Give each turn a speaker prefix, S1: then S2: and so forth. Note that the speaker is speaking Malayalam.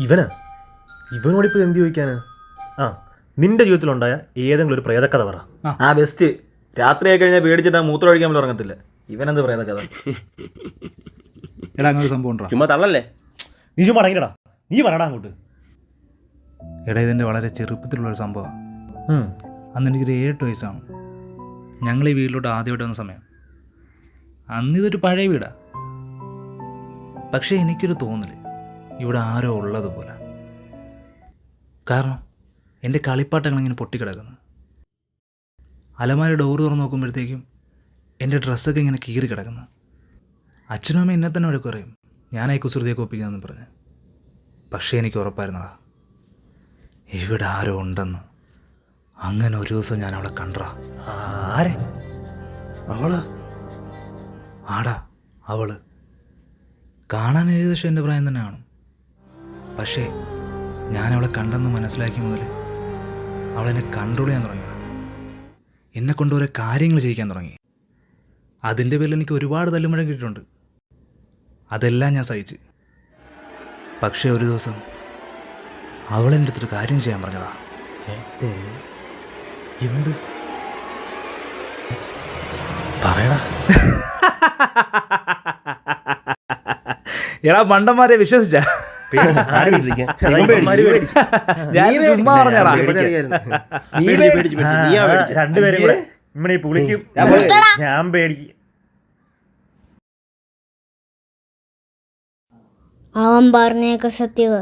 S1: ഇവനോടിപ്പോൾ എന്ത് ചോദിക്കാന്? ആ, നിന്റെ ജീവിതത്തിലുണ്ടായ ഏതെങ്കിലും ഒരു പ്രേതക്കഥ പറ.
S2: ആ ബെസ്റ്റ്. രാത്രിയായി കഴിഞ്ഞാൽ പേടിച്ചിട്ട് മൂത്രം ഒഴിക്കാൻ പോലും ഇറങ്ങത്തില്ല. ഇവനെന്ത് പ്രേതക്കഥ?
S3: എടാ അങ്ങനെ ഒരു സംഭവം ഉണ്ടോ?
S4: ചുമ്മാ തള്ളല്ലേ.
S1: നീ ചുമ്മാ അടങ്ങിടാ. നീ പറയടാ അങ്ങോട്ട്.
S3: എടാ ഇതിൻ്റെ വളരെ ചെറുപ്പത്തിലുള്ളൊരു സംഭവമാണ്.
S1: ഉം.
S3: അന്ന് എനിക്കൊരു 7 വയസ്സാണ്. ഞങ്ങൾ ഈ വീട്ടിലോട്ട് ആദ്യമായിട്ട് വന്ന സമയം. അന്നിതൊരു പഴയ വീടാണ്. പക്ഷേ എനിക്കൊരു തോന്നൽ ഇവിടെ ആരോ ഉള്ളതുപോലെ. കാരണം എൻ്റെ കളിപ്പാട്ടങ്ങളിങ്ങനെ പൊട്ടിക്കിടക്കുന്നു. അലമാര ഡോറ് തുറന്ന് നോക്കുമ്പോഴത്തേക്കും എൻ്റെ ഡ്രസ്സൊക്കെ ഇങ്ങനെ കീറി കിടക്കുന്നു. അച്ഛനും അമ്മ എന്നെ തന്നെ വഴക്ക് പറയും, ഞാനായി കുസൃതിയൊക്കെ ഒപ്പിക്കാമെന്ന് പറഞ്ഞ്. പക്ഷേ എനിക്ക് ഉറപ്പായിരുന്നടാ ഇവിടെ ആരോ ഉണ്ടെന്ന്. അങ്ങനെ ഒരു ദിവസം ഞാൻ അവളെ കണ്ടറാ.
S1: ആരെ?
S4: അവള്
S3: ആടാ അവള്. കാണാൻ ഏകദേശം എൻ്റെ പ്രായം തന്നെ കാണും. പക്ഷേ ഞാൻ അവളെ കണ്ടെന്ന് മനസ്സിലാക്കി മുതൽ അവളെന്നെ കൺട്രോൾ ചെയ്യാൻ തുടങ്ങി. എന്നെ കൊണ്ട് ഓരോ കാര്യങ്ങൾ ചെയ്യിക്കാൻ തുടങ്ങി. അതിൻ്റെ പേരിൽ എനിക്ക് ഒരുപാട് തല്ലുമഴ കിട്ടിയിട്ടുണ്ട്. അതെല്ലാം ഞാൻ സഹിച്ച്. പക്ഷേ ഒരു ദിവസം അവളെൻ്റെ അടുത്തൊരു കാര്യം ചെയ്യാൻ പറഞ്ഞതാ.
S1: എന്ത്? പറയടാ.
S3: എടാ മണ്ടന്മാരെ വിശ്വസിച്ച
S1: രണ്ടുപേരും കൂടെ ഇവിടെ പുളിക്കും. ഞാൻ പേടിക്കും.
S5: അവൻ പറഞ്ഞേക്ക സത്യവ.